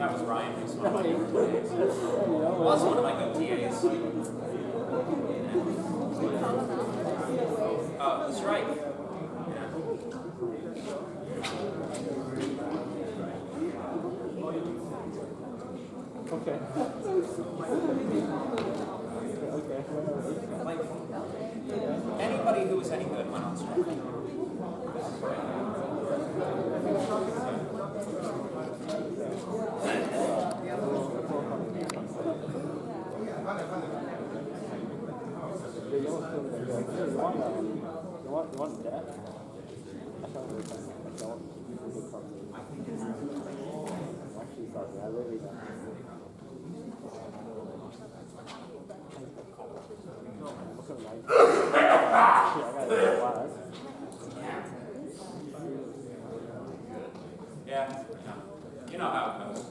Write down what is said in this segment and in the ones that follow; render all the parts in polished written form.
That was Ryan, who's one of my good TAs. Was one of my good TAs. Oh, that's right. Yeah. Okay. Like, anybody who was any good went on strike. You want that? Yeah, you know how it goes.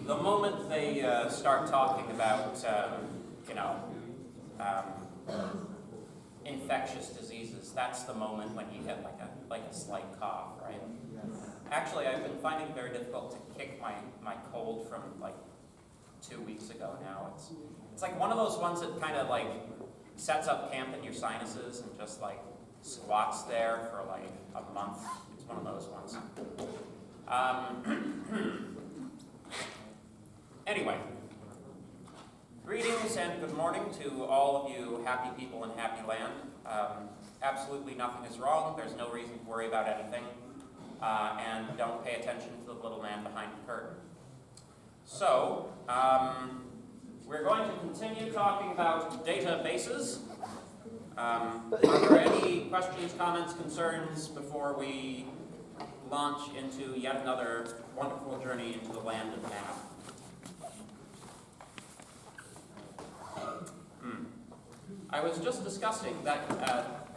The moment they start talking about, infectious diseases, that's the moment when you get like a slight cough, right? Actually, I've been finding it very difficult to kick my cold from like 2 weeks ago now. It's like one of those ones that kind of like sets up camp in your sinuses and just like squats there for like a month. It's one of those ones. Anyway, greetings and good morning to all of you happy people in happy land. Absolutely nothing is wrong. There's no reason to worry about anything. And don't pay attention to the little man behind the curtain. So, we're going to continue talking about databases. Are there any questions, comments, concerns before we launch into yet another wonderful journey into the land of math? I was just discussing that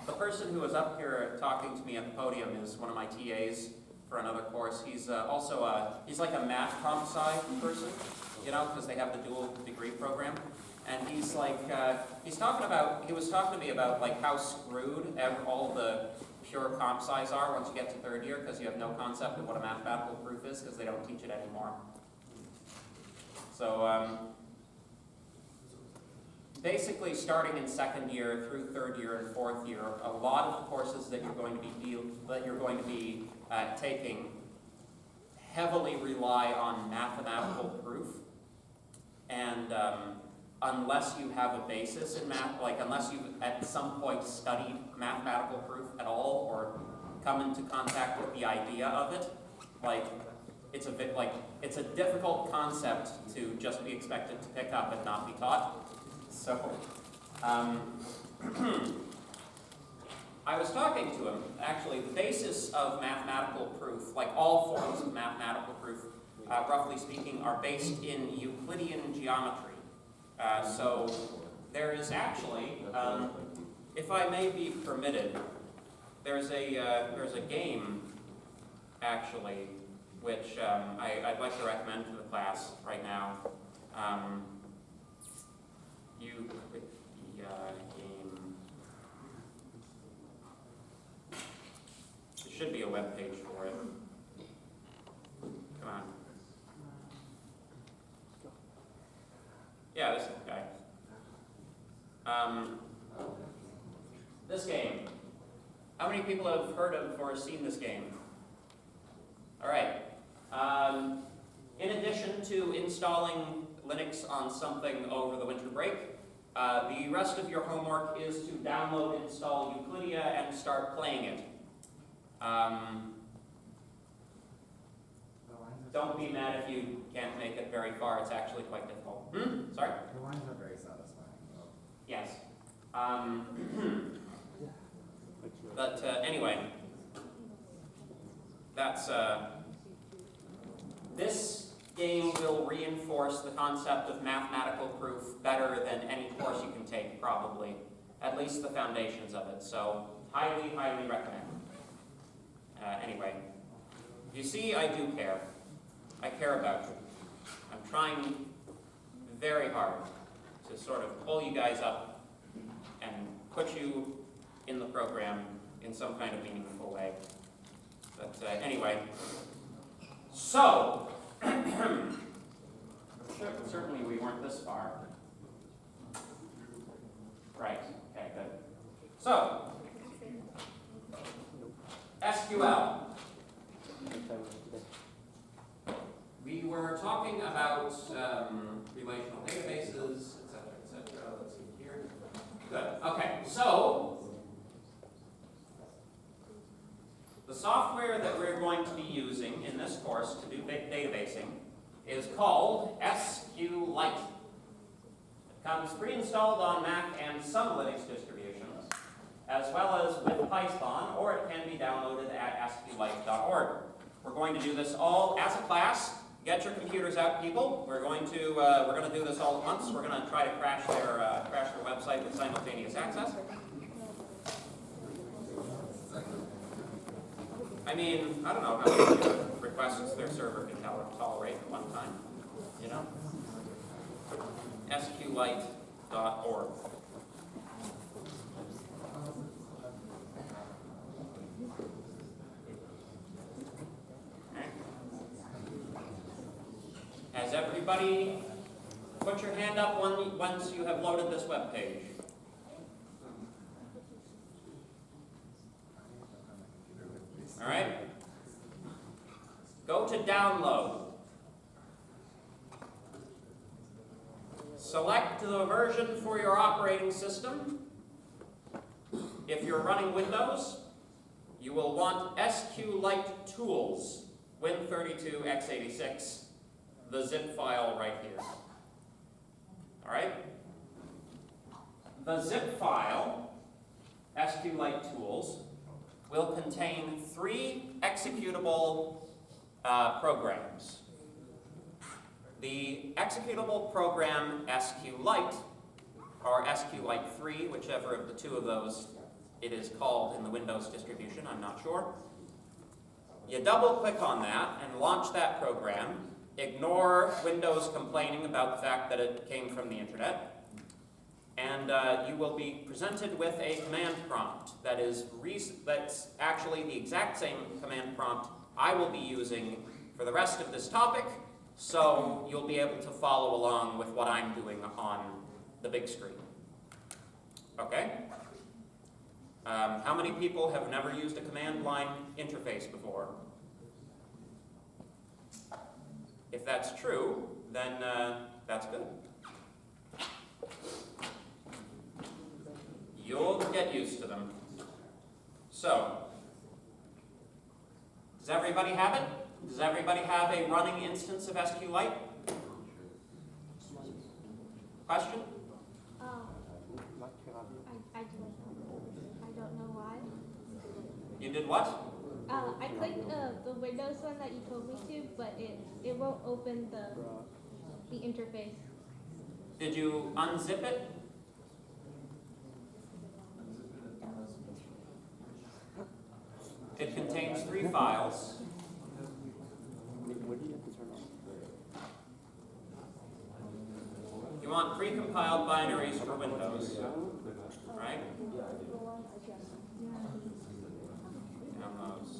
the person who was up here talking to me at the podium is one of my TAs for another course. He's also he's like a math COMPSCI person, you know, because they have the dual degree program. And he's like, he was talking to me about like how screwed all the pure COMPSCIs are once you get to third year, because you have no concept of what a mathematical proof is because they don't teach it anymore. So basically, starting in second year through third year and fourth year, a lot of the courses that you're going to be taking heavily rely on mathematical proof, and unless you have a basis in math, like unless you've at some point studied mathematical proof at all or come into contact with the idea of it, like it's a difficult concept to just be expected to pick up and not be taught. So, I was talking to him, actually, the basis of mathematical proof, like all forms of mathematical proof, roughly speaking, are based in Euclidean geometry. So, there is actually, if I may be permitted, there's a game, actually, which I'd like to recommend to the class right now. Game. There should be a web page for it. Come on. Yeah, this guy. This game. How many people have heard of or seen this game? All right. In addition to installing Linux on something over the winter break, the rest of your homework is to download and install Euclidia and start playing it. Don't be mad if you can't make it very far. It's actually quite difficult. Sorry? The lines are very satisfying. Yes. But anyway, that's this game will reinforce the concept of mathematical proof better than any course you can take, probably. At least the foundations of it. So, highly, highly recommend. Anyway, you see, I do care. I care about you. I'm trying very hard to sort of pull you guys up and put you in the program in some kind of meaningful way. But anyway, so we're talking about relational databases, etc. Let's see here. Good. Okay, so the software that we're going to be using in this course to do databasing is called SQLite. It comes pre-installed on Mac and some Linux distributions, as well as with Python, or it can be downloaded at sqlite.org. We're going to do this all as a class. Get your computers out, people. We're going to do this all at once. We're going to try to crash their website with simultaneous access. I mean, I don't know how many requests their server can tolerate at one time. You know, sqlite.org. Has everybody put your hand up once you have loaded this web page? All right. Go to download. Select the version for your operating system. If you're running Windows, you will want SQLite Tools, Win32x86, the zip file right here. All right? The zip file, SQLite Tools, will contain 3 executable programs. The executable program SQLite, or SQLite 3, whichever of the two of those it is called in the Windows distribution, I'm not sure. You double-click on that and launch that program. Ignore Windows complaining about the fact that it came from the internet. And you will be presented with a command prompt that's actually the exact same command prompt I will be using for the rest of this topic, so you'll be able to follow along with what I'm doing on the big screen. Okay? How many people have never used a command line interface before? If that's true, then that's good. You'll get used to them. So, does everybody have it? Does everybody have a running instance of SQLite? Question? I don't know why. You did what? I clicked the Windows one that you told me to, but it won't open the interface. Did you unzip it? It contains 3 files. What do you have to turn on? You want precompiled binaries for Windows, right? Downloads,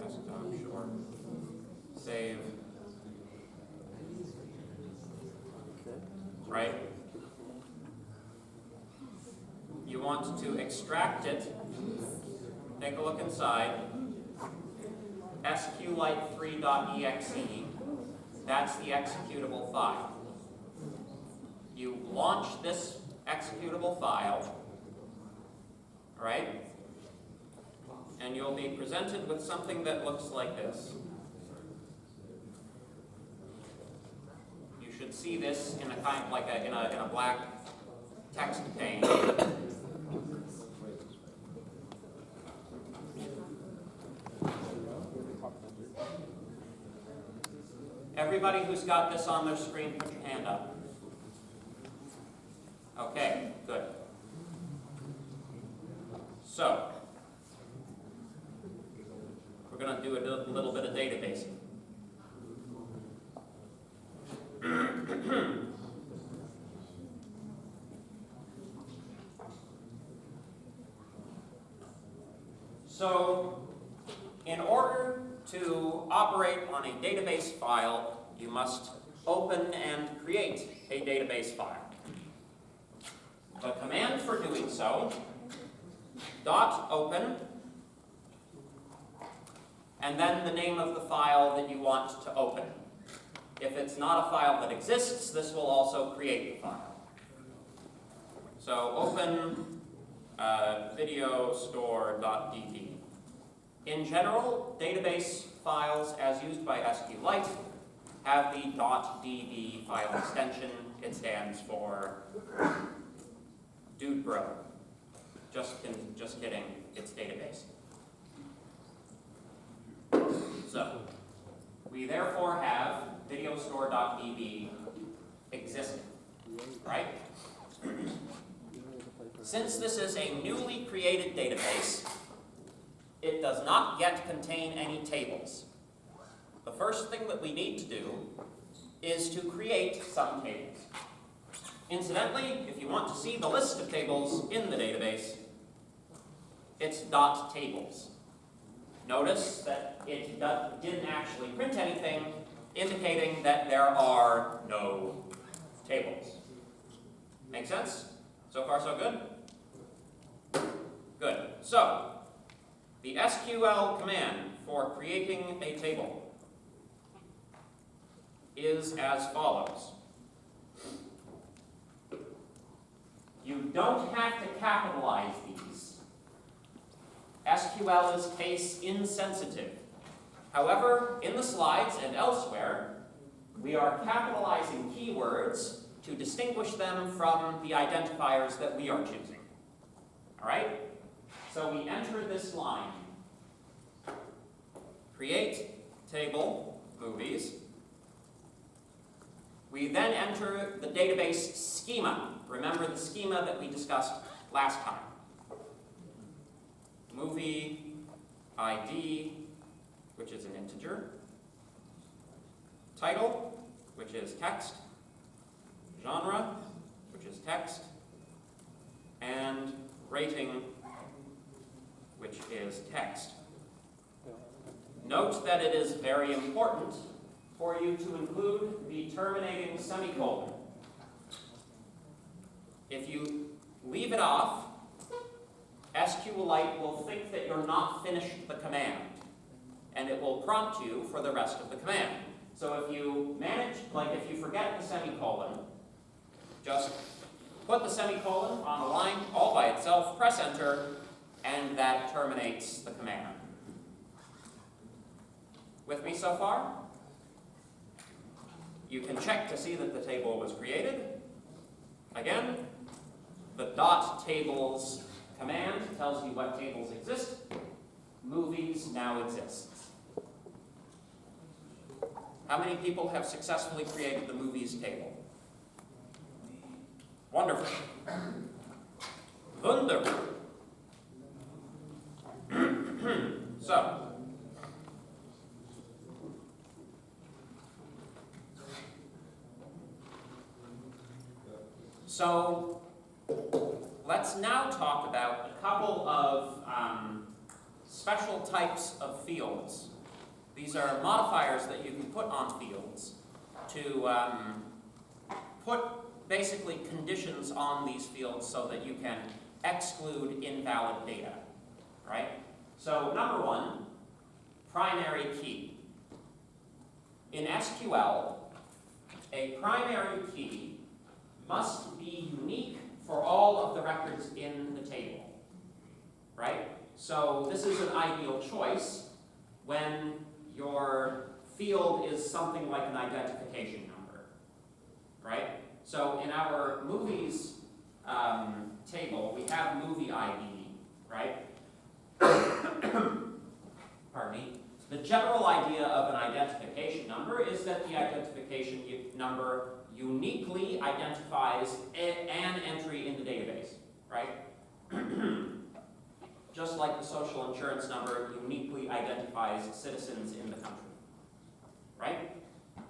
desktop, sure. Save. Right? You want to extract it. Take a look inside. SQLite3.exe. That's the executable file. You launch this executable file, right? And you'll be presented with something that looks like this. You should see this in a kind of like in a black text pane. Everybody who's got this on their screen, put your hand up. Okay, good. So, we're going to do a little bit of databasing. So, in order to operate on a database file, you must open and create a database file. The command for doing so, .open, and then the name of the file that you want to open. If it's not a file that exists, this will also create the file. So open videostore.db. In general, database files as used by SQLite have the .db file extension. It stands for dude bro. Just kidding, it's database. So, we therefore have videostore.db existing, right? Since this is a newly created database, it does not yet contain any tables. The first thing that we need to do is to create some tables. Incidentally, if you want to see the list of tables in the database, it's .tables. Notice that it didn't actually print anything, indicating that there are no tables. Make sense? So far, so good? Good. So, the SQL command for creating a table is as follows. You don't have to capitalize these. SQL is case insensitive. However, in the slides and elsewhere, we are capitalizing keywords to distinguish them from the identifiers that we are choosing. All right? So we enter this line. Create table movies. We then enter the database schema. Remember the schema that we discussed last time. Movie ID, which is an integer. Title, which is text. Genre, which is text. And rating, which is text. Note that it is very important for you to include the terminating semicolon. If you leave it off, SQLite will think that you're not finished the command, and it will prompt you for the rest of the command. So if you if you forget the semicolon, just put the semicolon on a line all by itself, press enter, and that terminates the command. With me so far? You can check to see that the table was created. Again, the .tables command tells you what tables exist. Movies now exists. How many people have successfully created the movies table? Wonderful. Wunderbar. So let's now talk about a couple of special types of fields. These are modifiers that you can put on fields to put basically conditions on these fields so that you can exclude invalid data, right? So number one, primary key. In SQL, a primary key must be unique for all of the records in the table, right? So this is an ideal choice when your field is something like an identification number, right? So in our movies table, we have movie ID, right? Pardon me. The general idea of an identification number is that the identification number uniquely identifies an entry in the database, right? Just like the social insurance number uniquely identifies citizens in the country, right?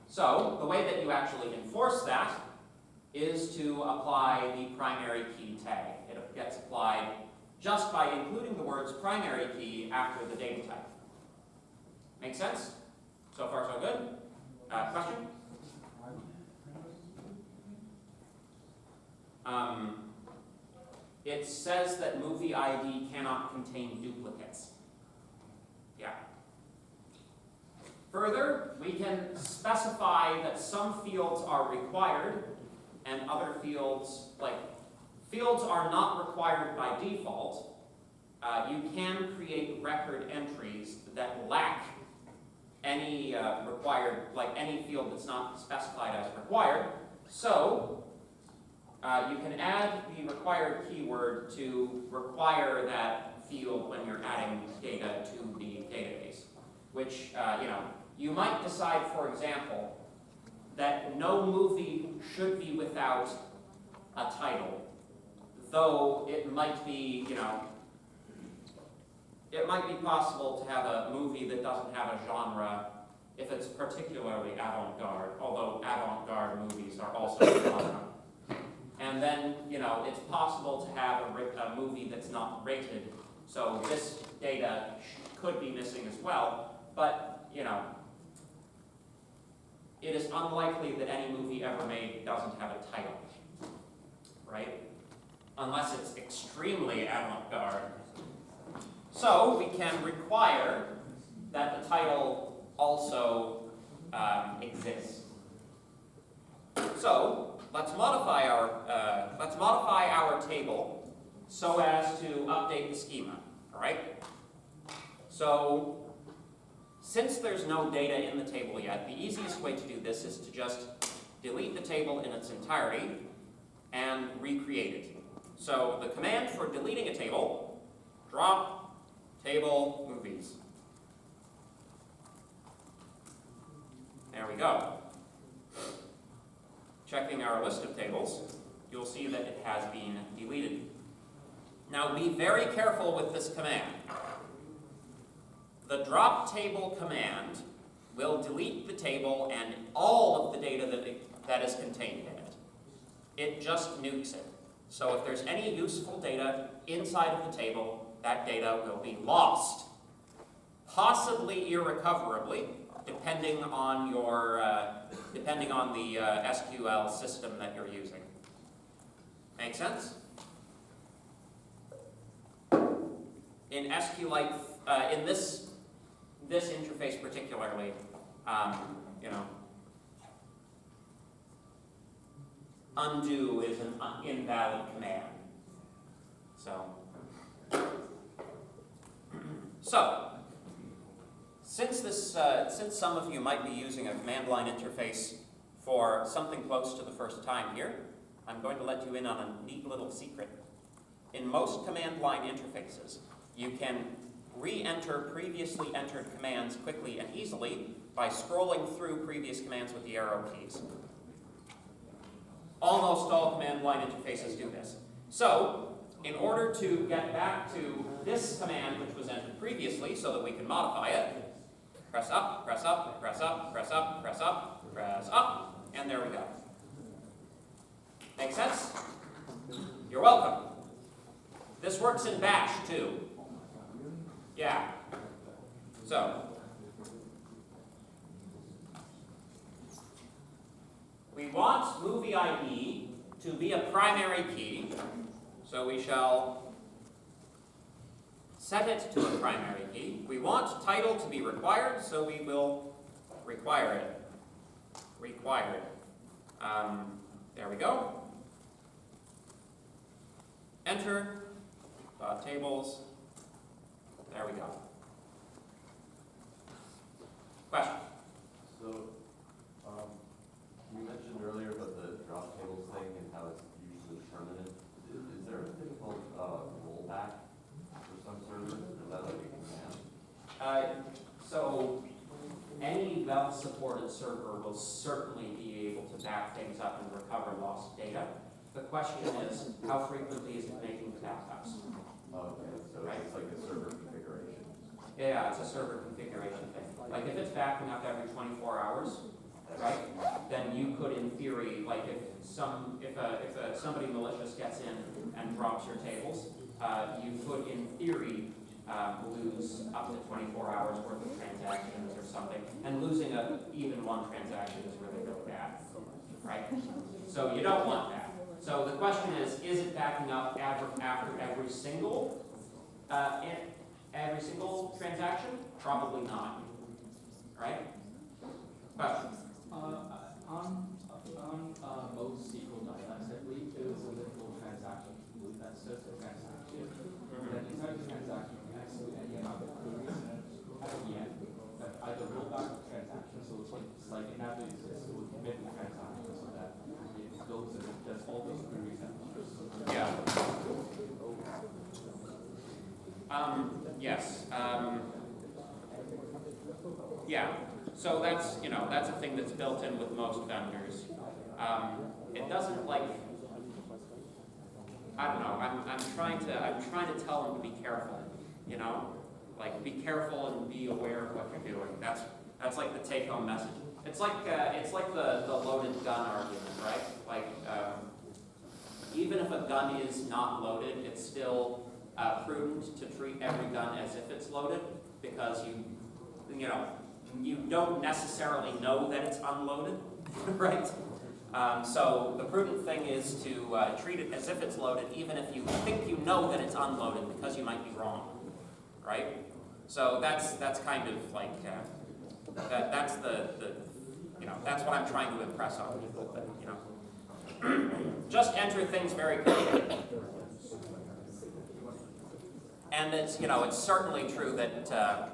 So the way that you actually enforce that is to apply the primary key tag. It gets applied just by including the words primary key after the data type. Make sense? So far, so good? Question? It says that movie ID cannot contain duplicates. Yeah. Further, we can specify that some fields are required and other fields, like fields are not required by default. You can create record entries that lack any required, like any field that's not specified as required. So you can add the required keyword to require that field when you're adding data to the database, which you might decide, for example, that no movie should be without a title, though it might be, it might be possible to have a movie that doesn't have a genre if it's particularly avant-garde, although avant-garde movies are also a genre. And then, it's possible to have a movie that's not rated, so this data could be missing as well, but, it is unlikely that any movie ever made doesn't have a title, right? Unless it's extremely avant-garde. So we can require that the title also exists. So let's modify our table so as to update the schema. All right. So since there's no data in the table yet, the easiest way to do this is to just delete the table in its entirety and recreate it. So the command for deleting a table, drop table movies. There we go. Checking our list of tables, you'll see that it has been deleted. Now be very careful with this command. The drop table command will delete the table and all of the data that is contained in it. It just nukes it. So if there's any useful data inside of the table, that data will be lost. Possibly irrecoverably, depending on the SQL system that you're using. Make sense? In SQLite, in this interface particularly, undo is an invalid command. So, since some of you might be using a command line interface for something close to the first time here, I'm going to let you in on a neat little secret. In most command line interfaces, you can re-enter previously entered commands quickly and easily by scrolling through previous commands with the arrow keys. Almost all command line interfaces do this. So, in order to get back to this command which was entered previously so that we can modify it, press up, press up, press up, press up, press up, press up, and there we go. Make sense? You're welcome. This works in bash too. Yeah. So, we want movie ID to be a primary key, so we shall set it to a primary key. We want title to be required, so we will require it. Required. There we go. Enter. Tables. There we go. Question? So, you mentioned earlier about the drop tables thing and how it's usually permanent. Is there anything called rollback for some servers? Is that like a command? So any well-supported server will certainly be able to back things up and recover lost data. The question is, how frequently is it making the backups? Okay, so Right. it's like a server configuration. Yeah, it's a server configuration thing. Like if it's backing up every 24 hours, right, then you could, in theory, like if somebody malicious gets in and drops your tables, you could, in theory, lose up to 24 hours worth of transactions or something. And losing even one transaction is really, really bad, right? So you don't want that. So the question is it backing up after every single transaction? Probably not, right? Yes. Yeah. So that's, that's a thing that's built in with most vendors. It doesn't like, I don't know, I'm trying to tell them to be careful, like be careful and be aware of what you're doing. That's like the take-home message. It's like the loaded gun argument, right? Like even if a gun is not loaded, it's still prudent to treat every gun as if it's loaded, because you don't necessarily know that it's unloaded, right? So the prudent thing is to treat it as if it's loaded, even if you think you know that it's unloaded, because you might be wrong, right? So that's kind of like that's that's what I'm trying to impress on people. That, just enter things very quickly. And it's certainly true that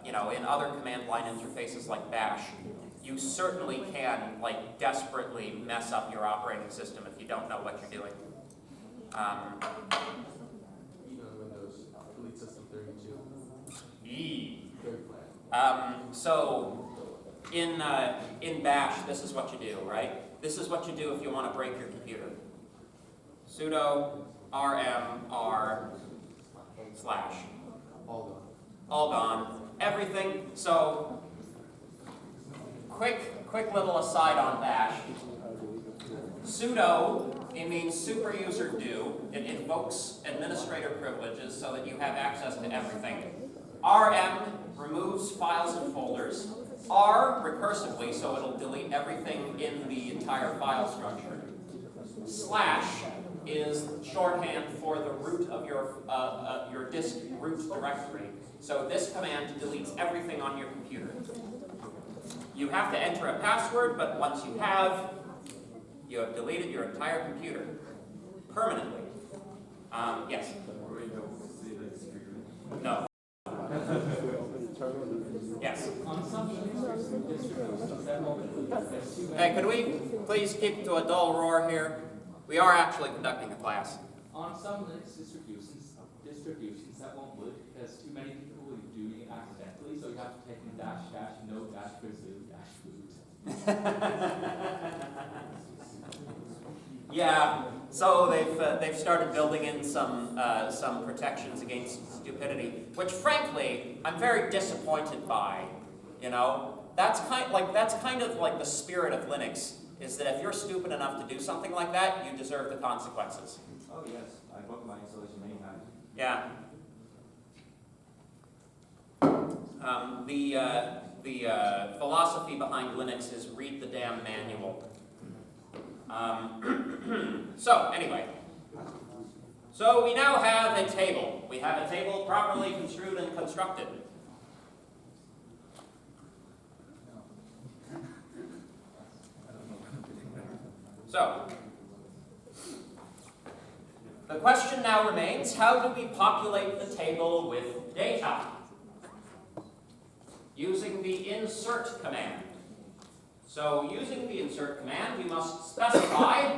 in other command line interfaces like Bash, you certainly can like desperately mess up your operating system if you don't know what you're doing. Even on Windows, delete system 32. So in Bash, this is what you do, right? This is what you do if you want to break your computer. Sudo rm/. All gone. Everything. So quick little aside on Bash. Sudo, it means super user do. It invokes administrator privileges so that you have access to everything. rm removes files and folders. R recursively, so it'll delete everything in the entire file structure. / is shorthand for the root of your disk root directory. So this command deletes everything on your computer. You have to enter a password, but once you have deleted your entire computer permanently. Yes? No. Yes. Hey, could we please keep to a dull roar here? We are actually conducting a class. On some Linux distributions that won't work because too many people will be doing it accidentally, so you have to type in --no --Brazil --root. Yeah, so they've started building in some protections against stupidity, which frankly I'm very disappointed by. That's kind of like the spirit of Linux, is that if you're stupid enough to do something like that, you deserve the consequences. Oh yes, I broke my installation many times. Yeah. The philosophy behind Linux is read the damn manual. So anyway, so we now have a table. We have a table properly construed and constructed. So, the question now remains, how do we populate the table with data? Using the insert command. So, using the insert command, we must specify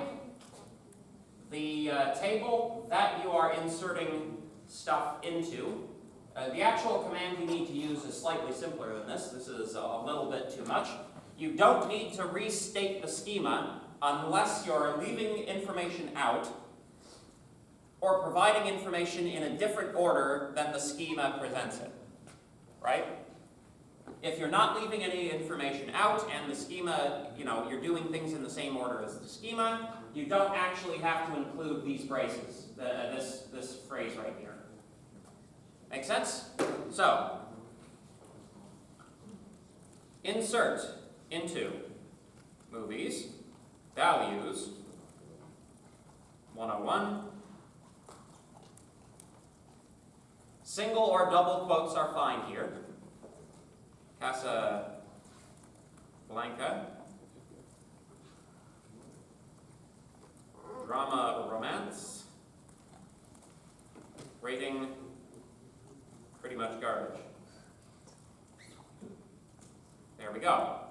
the table that you are inserting stuff into. The actual command you need to use is slightly simpler than this. This is a little bit too much. You don't need to restate the schema unless you're leaving information out or providing information in a different order than the schema presents it, right? If you're not leaving any information out and the schema, you're doing things in the same order as the schema, you don't actually have to include these braces, this phrase right here. Make sense? So, insert into movies, values, 101. Single or double quotes are fine here. Casa Blanca. Drama romance. Rating pretty much garbage. There we go.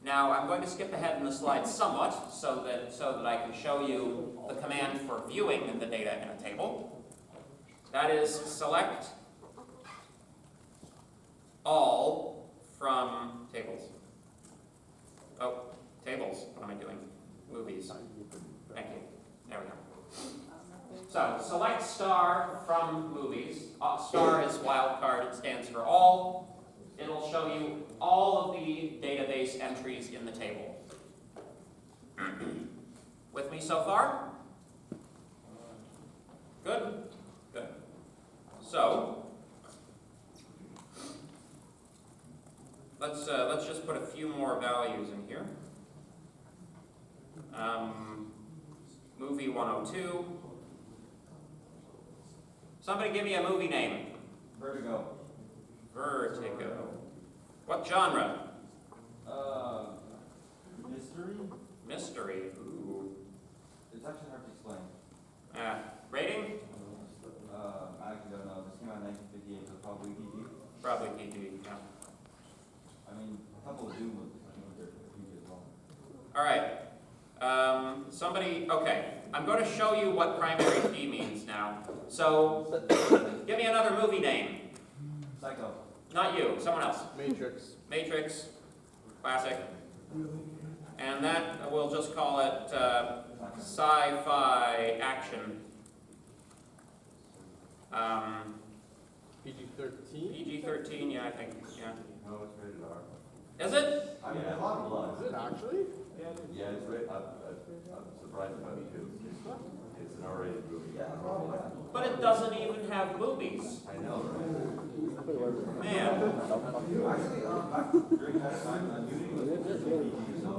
Now I'm going to skip ahead in the slides somewhat so that I can show you the command for viewing the data in a table. That is, select all from tables. Oh, tables, what am I doing? Movies. Thank you. There we go. So, select star from movies. Star is wildcard, it stands for all. It'll show you all of the database entries in the table. With me so far? Good? Good. So, let's just put a few more values in here. Movie 102. Somebody give me a movie name. Vertigo. Vertigo. What genre? Mystery? Mystery. Ooh. It's actually hard to explain. Rating? I actually don't know. This came out in 1958, so probably PG. Probably PG, yeah. I mean, a couple of Doom movies, I think they're PG as well. All right. Okay. I'm going to show you what primary key means now. So, give me another movie name. Psycho. Not you, someone else. Matrix. Matrix, classic. And that, we'll just call it sci-fi action. PG-13? PG-13, yeah, I think, yeah. No, it's rated R. Is it? I mean, a lot of blood. Is it actually? Yeah, it's rated. I'm surprised about it too. It's an R-rated movie. Yeah. But it doesn't even have movies. I know, right? Man. Actually, back during that time, Unity was PG, so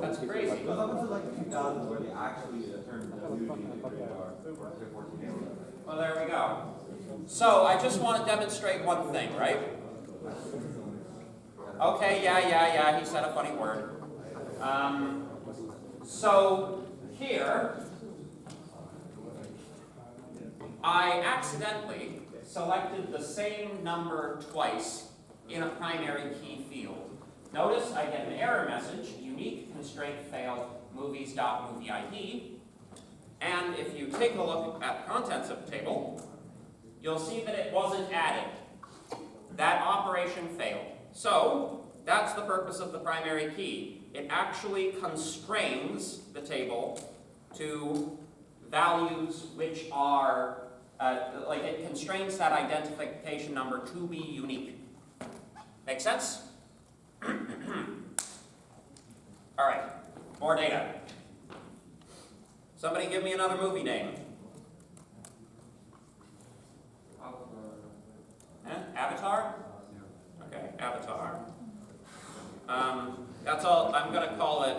That's crazy. it was up until like the 2000s where they actually turned Unity into rated R. 14. Well, there we go. So, I just want to demonstrate one thing, right? Okay, yeah, he said a funny word. So, here, I accidentally selected the same number twice in a primary key field. Notice I get an error message, unique constraint failed, movies.movieid. And if you take a look at the contents of the table, you'll see that it wasn't added. That operation failed. So, that's the purpose of the primary key. It actually constrains the table to values which are, it constrains that identification number to be unique. Make sense? All right, more data. Somebody give me another movie name. Avatar? Okay, Avatar. That's all. I'm going to call it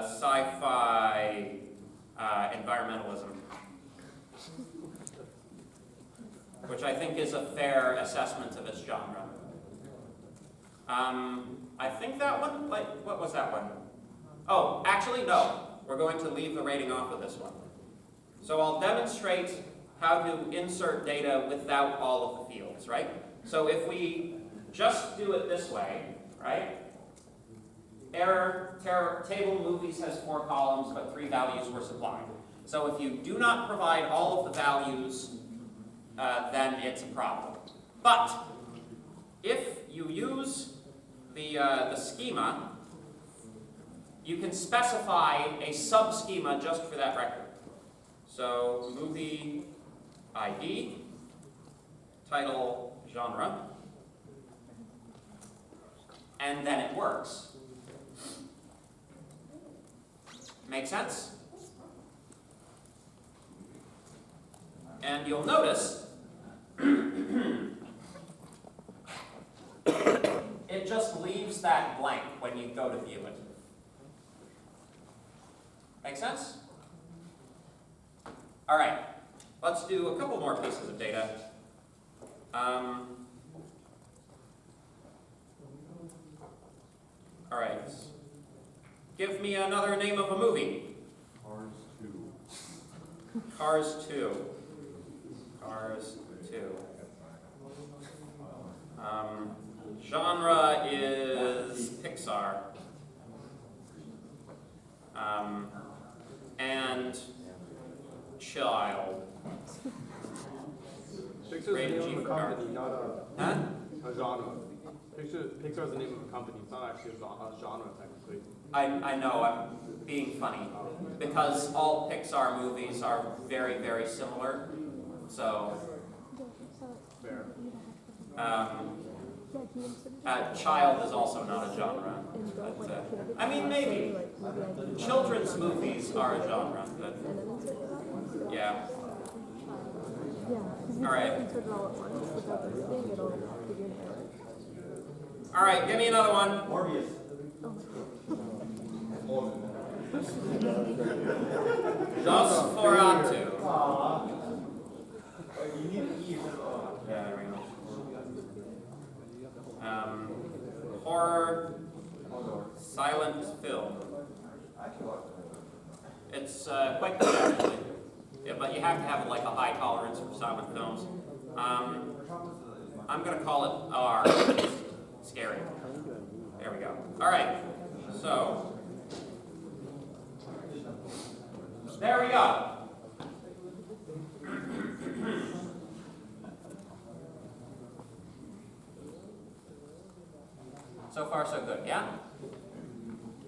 sci-fi environmentalism, which I think is a fair assessment of its genre. I think that one, what was that one? Oh, actually, no. We're going to leave the rating off of this one. So I'll demonstrate how to insert data without all of the fields, right? So if we just do it this way, right? Table movies has 4 columns, but 3 values were supplied. So if you do not provide all of the values, then it's a problem. But if you use the schema, you can specify a sub-schema just for that record. So movie ID, title, genre, and then it works. Make sense? And you'll notice it just leaves that blank when you go to view it. Make sense? All right, let's do a couple more pieces of data. All right, give me another name of a movie. Cars 2. Cars 2. Cars 2. Genre is Pixar. And child. Pixar's the rated name G of for a dark. company, not Huh? a genre. Pixar's the name of a company. It's not actually a genre technically. I know, I'm being funny. Because all Pixar movies are very, very similar. So, Fair. child is also not a genre. But, I mean, maybe. Children's movies are a genre, but yeah. All right. All right, give me another one. Morbius. Just for on two. You need to eat. Yeah, there we go. Horror, silent film. It's quite good actually. Yeah, but you have to have like a high tolerance for silent films. I'm gonna call it R. Which is scary. There we go. All right. So there we go. So far, so good, yeah?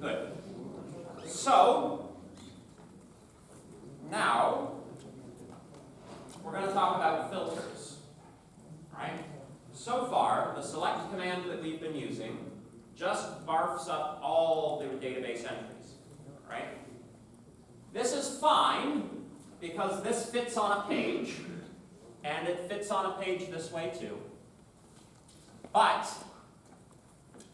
Good. So, now, we're going to talk about filters, right? So far, the select command that we've been using just barfs up all the database entries, right? This is fine, because this fits on a page, and it fits on a page this way too. But,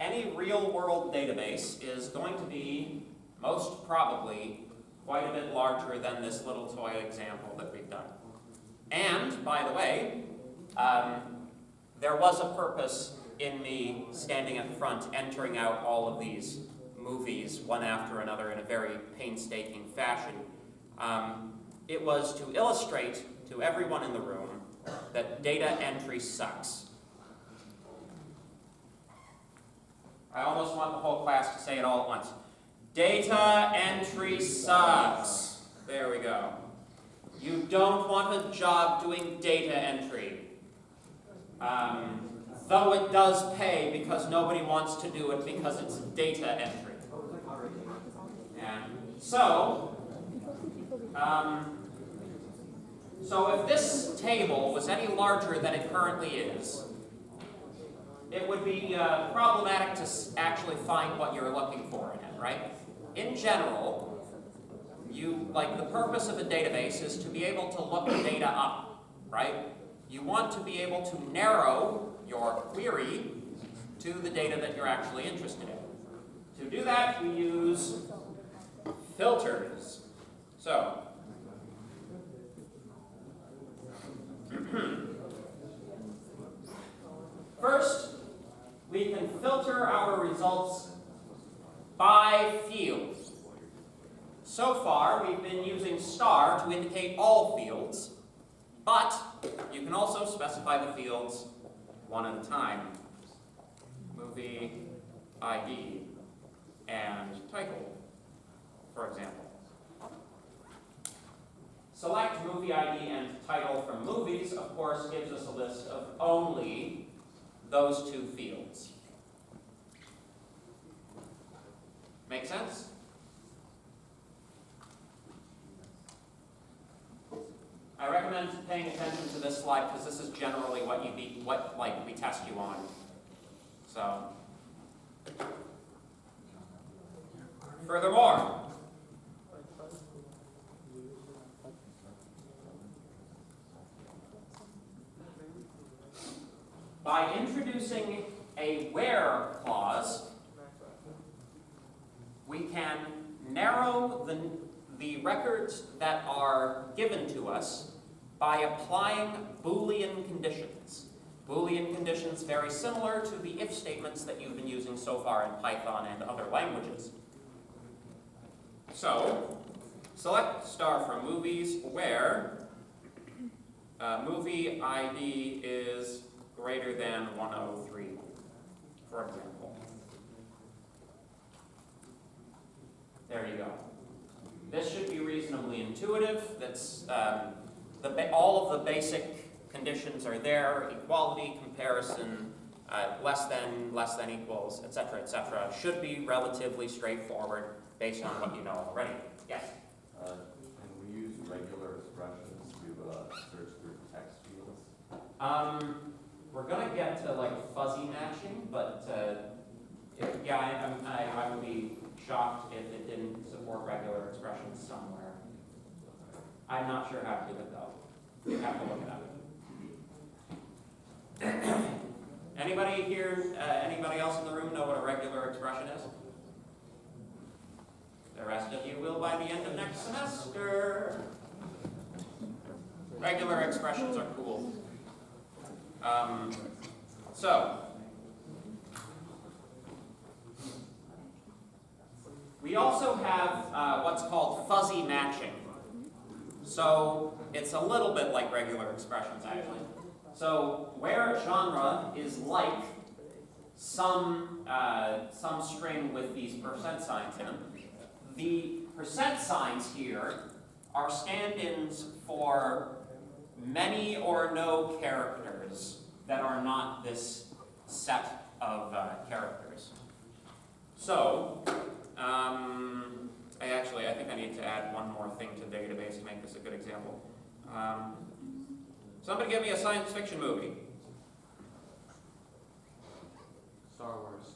any real-world database is going to be, most probably, quite a bit larger than this little toy example that we've done. And, by the way, there was a purpose in me standing at the front, entering out all of these movies, one after another, in a very painstaking fashion. It was to illustrate to everyone in the room that data entry sucks. I almost want the whole class to say it all at once. Data entry sucks. There we go. You don't want a job doing data entry. Though it does pay because nobody wants to do it because it's data entry. Yeah. So if this table was any larger than it currently is, it would be problematic to actually find what you're looking for in it, right? In general, the purpose of a database is to be able to look the data up, right? You want to be able to narrow your query to the data that you're actually interested in. To do that, we use filters. So, first, we can filter our results by field. So far, we've been using star to indicate all fields, but you can also specify the fields one at a time. Movie, ID, and title, for example. Select movie ID and title from movies, of course, gives us a list of only those two fields. Make sense? I recommend paying attention to this slide because this is generally what we test you on. So, furthermore, by introducing a where clause, we can narrow the records that are given to us by applying Boolean conditions. Boolean conditions very similar to the if statements that you've been using so far in Python and other languages. So, select star from movies where movie ID is greater than 103, for example. There you go. This should be reasonably intuitive. That's all of the basic conditions are there, equality, comparison, less than equals, etc., should be relatively straightforward based on what you know already. Yes? Can we use regular expressions to search through text fields? We're gonna get to like fuzzy matching, but yeah, I would be shocked if it didn't support regular expressions somewhere. I'm not sure how to do it though. You have to look it up. Anybody here, anybody else in the room know what a regular expression is? The rest of you will by the end of next semester. Regular expressions are cool. So, we also have what's called fuzzy matching. So, it's a little bit like regular expressions actually. So, where a genre is like some string with these percent signs in them, the percent signs here are stand-ins for many or no characters that are not this set of characters. So, I think I need to add one more thing to the database to make this a good example. Somebody give me a science fiction movie. Star Wars.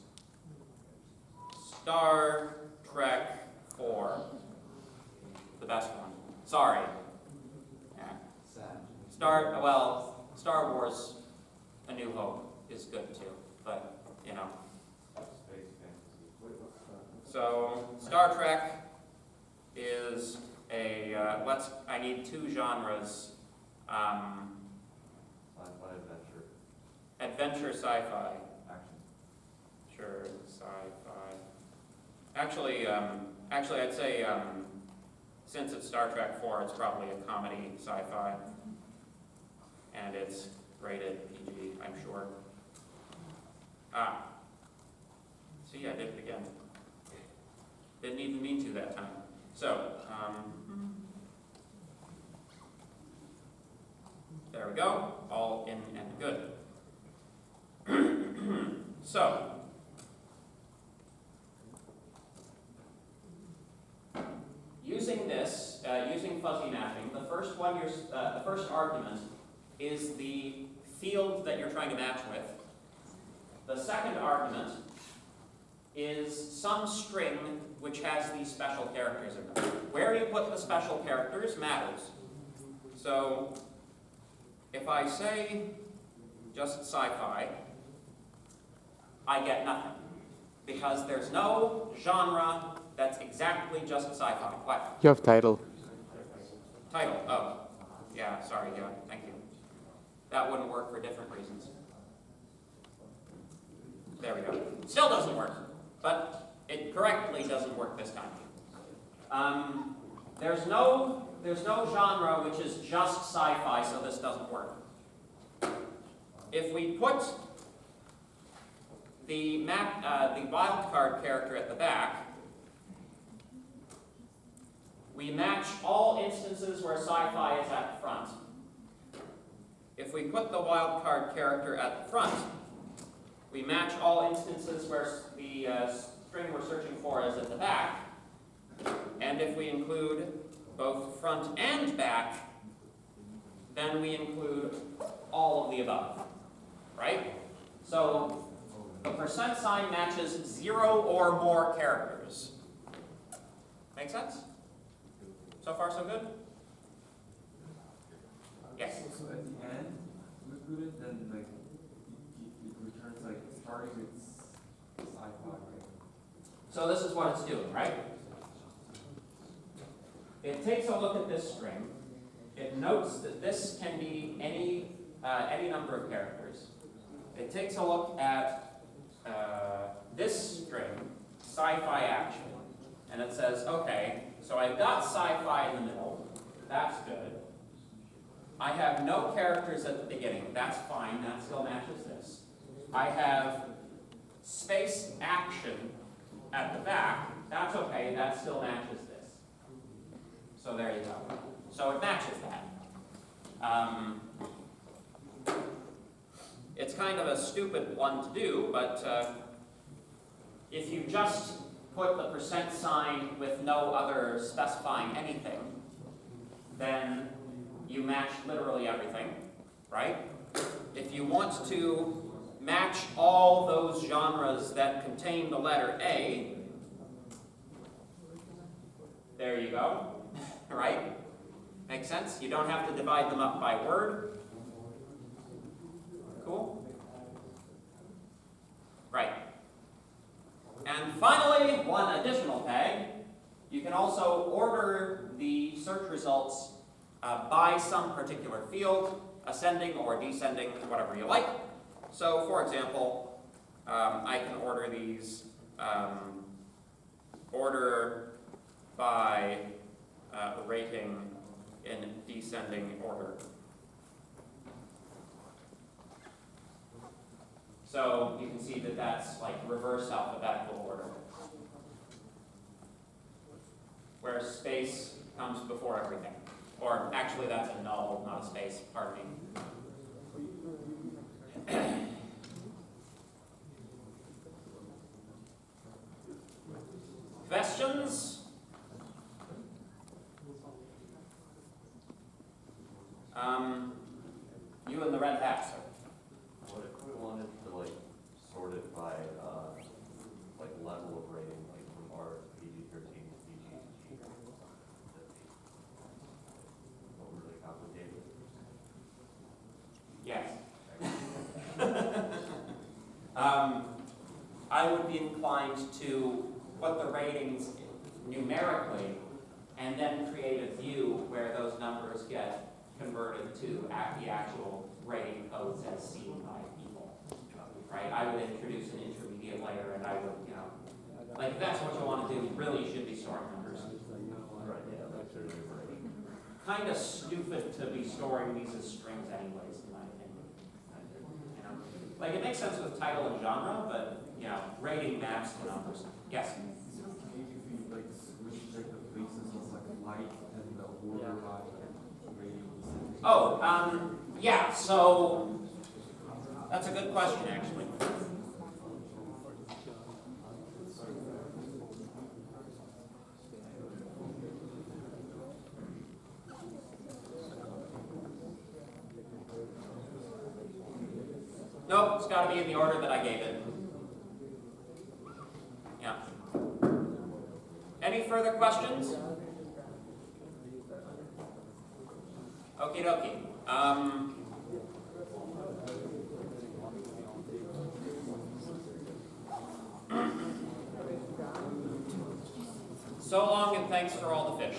Star Trek 4. The best one. Sorry. Yeah. Sad. Star Wars A New Hope is good too, but, you know. Space fantasy. Wait, what's that? So, Star Trek is a, I need two genres. Sci-fi adventure. Adventure, sci-fi. Action. Sure, sci-fi. Actually, I'd say, since it's Star Trek 4, it's probably a comedy sci-fi. And it's rated PG, I'm sure. See, I did it again. Didn't even mean to that time. So, there we go, all in and good. So, using this, using fuzzy matching, the first argument is the field that you're trying to match with. The second argument is some string which has these special characters in them. Where you put the special characters matters. So, if I say just sci-fi, I get nothing. Because there's no genre that's exactly just sci-fi. What? You have title. Title, oh. Yeah, sorry, yeah, thank you. That wouldn't work for different reasons. There we go. Still doesn't work, but it correctly doesn't work this time. There's no genre which is just sci-fi, so this doesn't work. If we put the wildcard character at the back, we match all instances where sci-fi is at the front. If we put the wildcard character at the front, we match all instances where the string we're searching for is at the back. And if we include both front and back, then we include all of the above, right? So the percent sign matches 0 or more characters. Make sense? So far, so good? Yes? So at the end, we put it, then like it returns like starting with sci-fi, right? So this is what it's doing, right? It takes a look at this string. It notes that this can be any number of characters. It takes a look at this string, sci-fi action, and it says, okay, so I've got sci-fi in the middle. That's good. I have no characters at the beginning. That's fine. That still matches this. I have space action at the back. That's okay. That still matches this. So there you go. So it matches that. It's kind of a stupid one to do, but if you just put the percent sign with no other specifying anything, then you match literally everything, right? If you want to match all those genres that contain the letter A, there you go, right? Make sense? You don't have to divide them up by word. Cool? Right. And finally, one additional tag. You can also order the search results by some particular field, ascending or descending, whatever you like. So, for example, I can order these order by rating in descending order. So you can see that that's like reverse alphabetical order, where space comes before everything. Or actually that's a null, not a space, pardon me. Questions? You in the red hat, sir. What if we wanted to like sort it by like level of rating, like from R to PG-13 to PG to G? Overly complicated? Yes. I would be inclined to put the ratings numerically and then create a view where those numbers get converted to the actual rating codes as seen by people. Right? I would introduce an intermediate layer and I would, like if that's what you want to do, you really should be storing numbers. Right, yeah, that's sort of Kind of stupid to be storing these as strings anyways, in my opinion. Like it makes sense with title and genre, but rating maps to numbers. Yes? Is it okay if you like switch like the places of like light and the order by rating? Oh, yeah, so that's a good question, actually. Nope, it's got to be in the order that I gave it. Yeah. Any further questions? Okie dokie. So long and thanks for all the fish.